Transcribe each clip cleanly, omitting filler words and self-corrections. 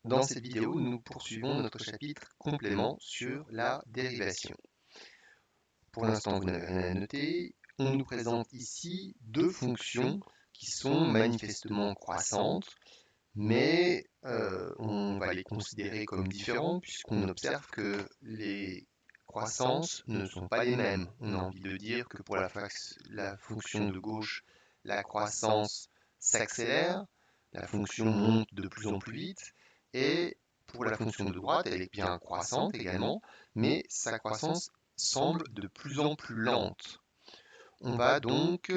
Dans cette vidéo, nous poursuivons notre chapitre complément sur la dérivation. Pour l'instant, vous n'avez rien à noter. On nous présente ici deux fonctions qui sont manifestement croissantes, mais on va les considérer comme différentes puisqu'on observe que les croissances ne sont pas les mêmes. On a envie de dire que pour la fonction de gauche, la croissance s'accélère, la fonction monte de plus en plus vite, et pour la fonction de droite, elle est bien croissante également, mais sa croissance semble de plus en plus lente. On va donc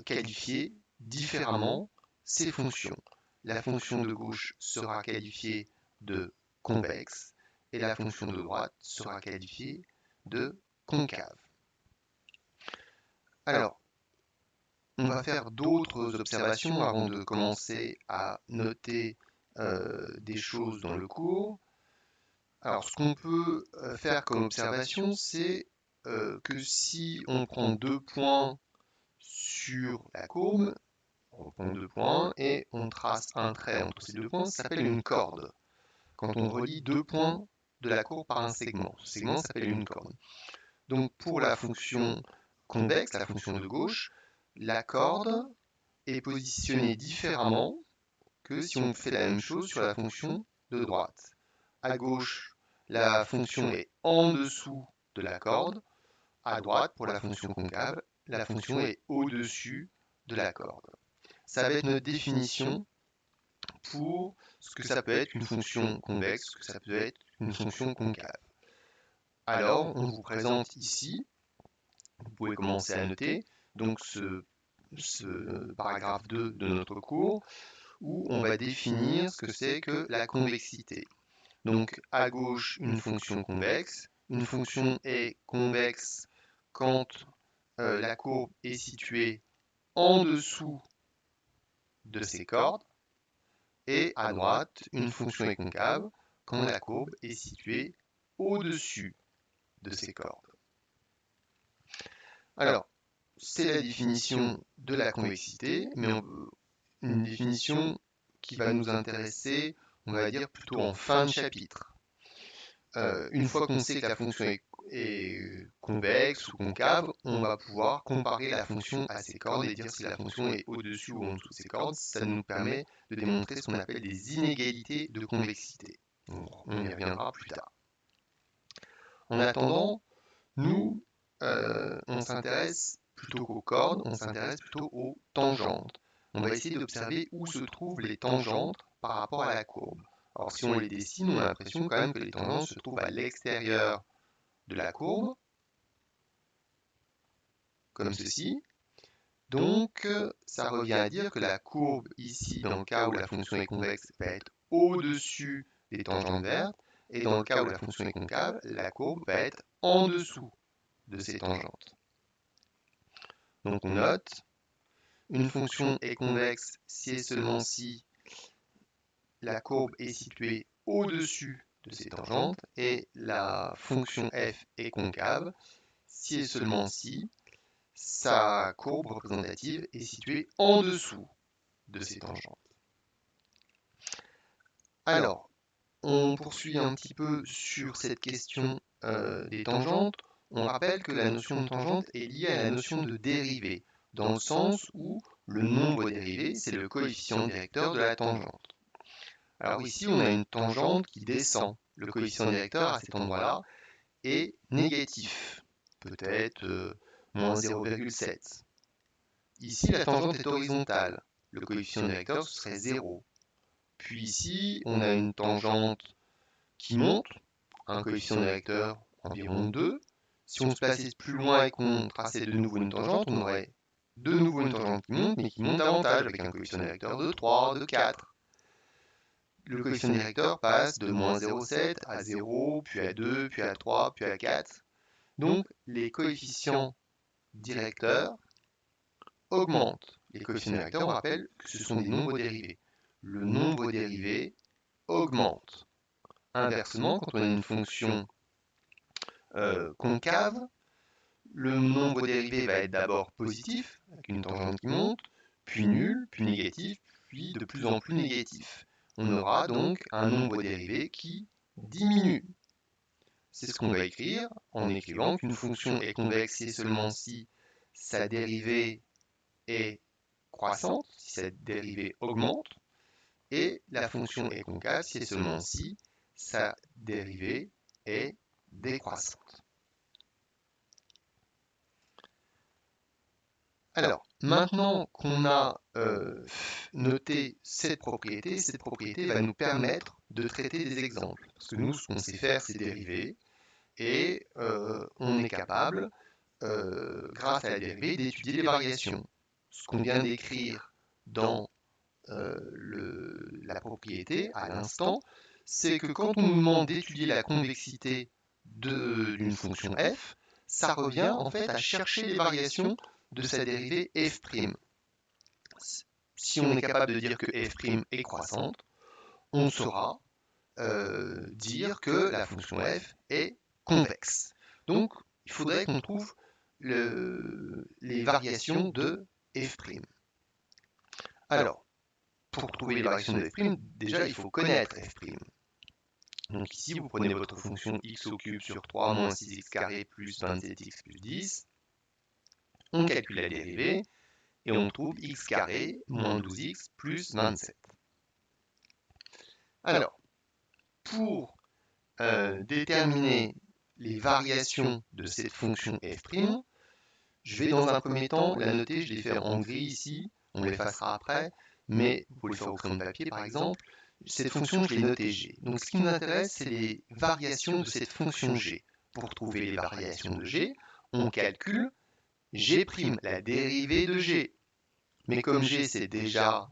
qualifier différemment ces fonctions. La fonction de gauche sera qualifiée de convexe et la fonction de droite sera qualifiée de concave. Alors, on va faire d'autres observations avant de commencer à noter des choses dans le cours. Alors, ce qu'on peut faire comme observation, c'est que si on prend deux points sur la courbe, on prend deux points et on trace un trait entre ces deux points, ça s'appelle une corde. Quand on relie deux points de la courbe par un segment, ce segment s'appelle une corde. Donc pour la fonction convexe, la fonction de gauche, la corde est positionnée différemment que si on fait la même chose sur la fonction de droite. À gauche, la fonction est en dessous de la corde. À droite, pour la fonction concave, la fonction est au-dessus de la corde. Ça va être notre définition pour ce que ça peut être une fonction convexe, ce que ça peut être une fonction concave. Alors, on vous présente ici, vous pouvez commencer à noter, donc ce paragraphe 2 de notre cours, où on va définir ce que c'est que la convexité. Donc, à gauche, une fonction convexe. Une fonction est convexe quand la courbe est située en dessous de ses cordes. Et à droite, une fonction est concave quand la courbe est située au-dessus de ses cordes. Alors, c'est la définition de la convexité, mais une définition qui va nous intéresser, on va dire, plutôt en fin de chapitre. Une fois qu'on sait que la fonction est convexe ou concave, on va pouvoir comparer la fonction à ses cordes et dire si la fonction est au-dessus ou en dessous de ses cordes. Ça nous permet de démontrer ce qu'on appelle des inégalités de convexité. On y reviendra plus tard. En attendant, nous, on s'intéresse plutôt qu'aux cordes, on s'intéresse plutôt aux tangentes. On va essayer d'observer où se trouvent les tangentes par rapport à la courbe. Alors si on les dessine, on a l'impression quand même que les tangentes se trouvent à l'extérieur de la courbe, comme ceci. Donc ça revient à dire que la courbe ici, dans le cas où la fonction est convexe, va être au-dessus des tangentes vertes, et dans le cas où la fonction est concave, la courbe va être en dessous de ces tangentes. Donc on note, une fonction est convexe si et seulement si la courbe est située au-dessus de ses tangentes, et la fonction f est concave si et seulement si sa courbe représentative est située en dessous de ses tangentes. Alors, on poursuit un petit peu sur cette question des tangentes. On rappelle que la notion de tangente est liée à la notion de dérivée, dans le sens où le nombre dérivé, c'est le coefficient directeur de la tangente. Alors ici, on a une tangente qui descend. Le coefficient directeur à cet endroit-là est négatif, peut-être moins 0,7. Ici, la tangente est horizontale. Le coefficient directeur, ce serait 0. Puis ici, on a une tangente qui monte, un coefficient directeur environ 2. Si on se plaçait plus loin et qu'on traçait de nouveau une tangente, on aurait de nouveau une tangente qui monte, mais qui monte davantage, avec un coefficient directeur de 3, de 4. Le coefficient directeur passe de moins 0,7 à 0, puis à 2, puis à 3, puis à 4. Donc, les coefficients directeurs augmentent. Les coefficients directeurs, on rappelle que ce sont des nombres dérivés. Le nombre dérivé augmente. Inversement, quand on a une fonction concave, le nombre dérivé va être d'abord positif, avec une tangente qui monte, puis nul, puis négatif, puis de plus en plus négatif. on aura donc un nombre dérivé qui diminue. C'est ce qu'on va écrire en écrivant qu'une fonction est convexe si et seulement si sa dérivée est croissante, si cette dérivée augmente, et la fonction est concave si et seulement si sa dérivée est décroissante. Alors, maintenant qu'on a noté cette propriété va nous permettre de traiter des exemples. Parce que nous, ce qu'on sait faire, c'est dériver, et on est capable, grâce à la dérivée, d'étudier les variations. Ce qu'on vient d'écrire dans la propriété à l'instant, c'est que quand on nous demande d'étudier la convexité d'une fonction f, ça revient en fait à chercher les variations de sa dérivée f'. Si on est capable de dire que f' est croissante, on saura dire que la fonction f est convexe. Donc, il faudrait qu'on trouve les variations de f'. Alors, pour trouver les variations de f', déjà, il faut connaître f'. Donc ici, vous prenez votre fonction x au cube sur 3 moins 6x carré plus 27x plus 10. On calcule la dérivée et on trouve x carré moins 12x plus 27. Alors, pour déterminer les variations de cette fonction f', je vais dans un premier temps la noter, je les fais en gris ici, on l'effacera après, mais vous pouvez le faire au crayon de papier par exemple. Cette fonction, je l'ai notée g. Donc ce qui nous intéresse, c'est les variations de cette fonction g. Pour trouver les variations de g, on calcule g', la dérivée de g. Mais comme g, c'est déjà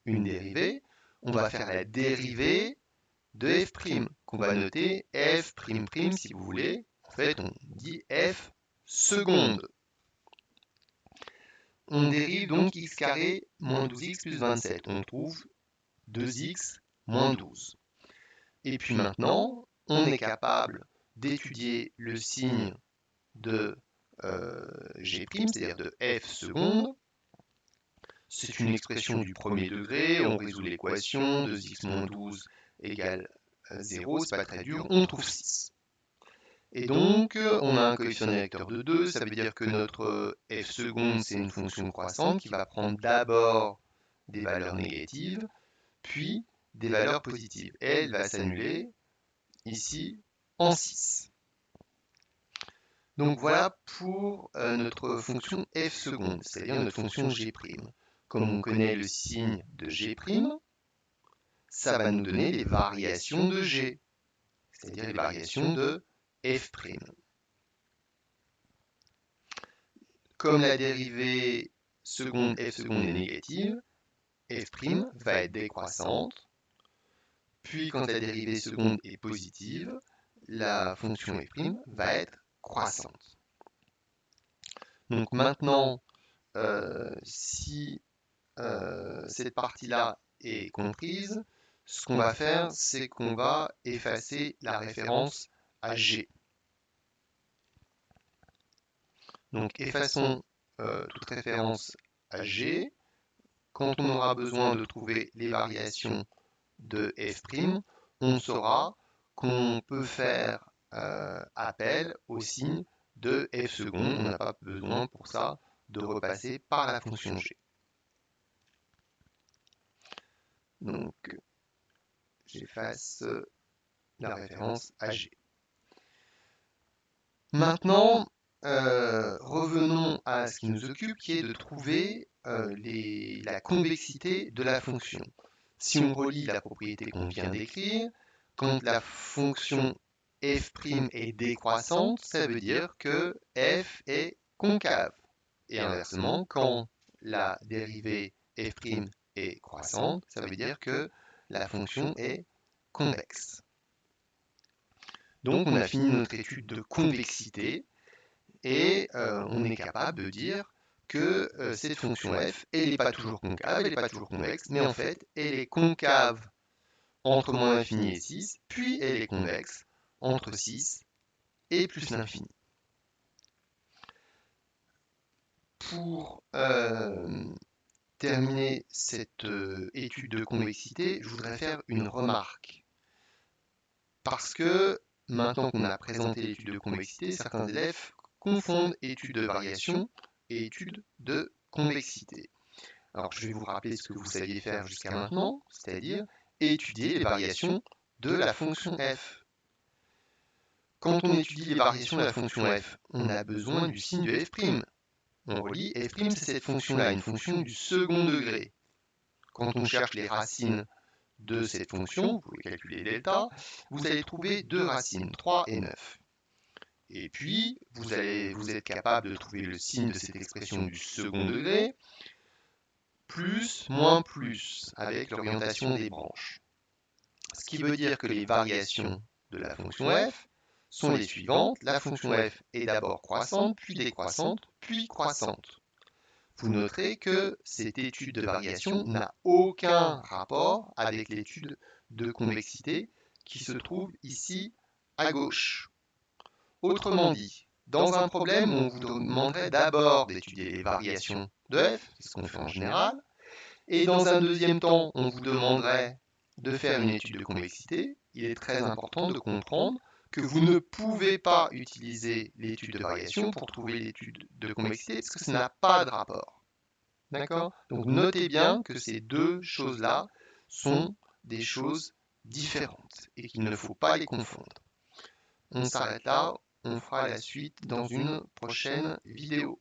une dérivée, on va faire la dérivée de f', qu'on va noter f', si vous voulez. En fait, on dit f seconde. On dérive donc x carré moins 12x plus 27. On trouve 2x moins 12. Et puis maintenant, on est capable d'étudier le signe de g', c'est-à-dire de f seconde. C'est une expression du premier degré, on résout l'équation, 2x moins 12 égale 0, c'est pas très dur, on trouve 6. Et donc, on a un coefficient directeur de 2, ça veut dire que notre f seconde, c'est une fonction croissante qui va prendre d'abord des valeurs négatives, puis des valeurs positives. Et elle va s'annuler ici en 6. Donc voilà pour notre fonction f seconde, c'est-à-dire notre fonction g'. Comme on connaît le signe de g', ça va nous donner les variations de g, c'est-à-dire les variations de f'. Comme la dérivée seconde f seconde est négative, f' va être décroissante, puis quand la dérivée seconde est positive, la fonction f' va être croissante. Donc maintenant, si cette partie-là est comprise, ce qu'on va faire, c'est qu'on va effacer la référence à g. Donc effaçons toute référence à g. Quand on aura besoin de trouver les variations de f', on saura qu'on peut faire appel au signe de f seconde. On n'a pas besoin pour ça de repasser par la fonction g. Donc j'efface la référence à g. Maintenant, revenons à ce qui nous occupe, qui est de trouver la convexité de la fonction. Si on relie la propriété qu'on vient d'écrire, quand la fonction f' est décroissante, ça veut dire que f est concave. Et inversement, quand la dérivée f' est croissante, ça veut dire que la fonction est convexe. Donc on a fini notre étude de convexité et on est capable de dire que cette fonction f, elle n'est pas toujours concave, elle n'est pas toujours convexe, mais en fait, elle est concave entre moins l'infini et 6, puis elle est convexe entre 6 et plus l'infini. Pour terminer cette étude de convexité, je voudrais faire une remarque. Parce que maintenant qu'on a présenté l'étude de convexité, certains élèves confondent étude de variation et étude de convexité. Alors je vais vous rappeler ce que vous saviez faire jusqu'à maintenant, c'est-à-dire étudier les variations de la fonction f. Quand on étudie les variations de la fonction f, on a besoin du signe de f'. On relie f', c'est cette fonction-là, une fonction du second degré. Quand on cherche les racines de cette fonction, vous pouvez calculer delta, vous allez trouver deux racines, 3 et 9. Et puis, vous êtes capable de trouver le signe de cette expression du second degré, plus, moins, plus, avec l'orientation des branches. Ce qui veut dire que les variations de la fonction f sont les suivantes. La fonction f est d'abord croissante, puis décroissante, puis croissante. Vous noterez que cette étude de variation n'a aucun rapport avec l'étude de convexité qui se trouve ici à gauche. Autrement dit, dans un problème où on vous demanderait d'abord d'étudier les variations de f, c'est ce qu'on fait en général, et dans un deuxième temps, on vous demanderait de faire une étude de convexité, il est très important de comprendre que vous ne pouvez pas utiliser l'étude de variation pour trouver l'étude de convexité parce que ça n'a pas de rapport. D'accord? Donc notez bien que ces deux choses-là sont des choses différentes et qu'il ne faut pas les confondre. On s'arrête là, on fera la suite dans une prochaine vidéo.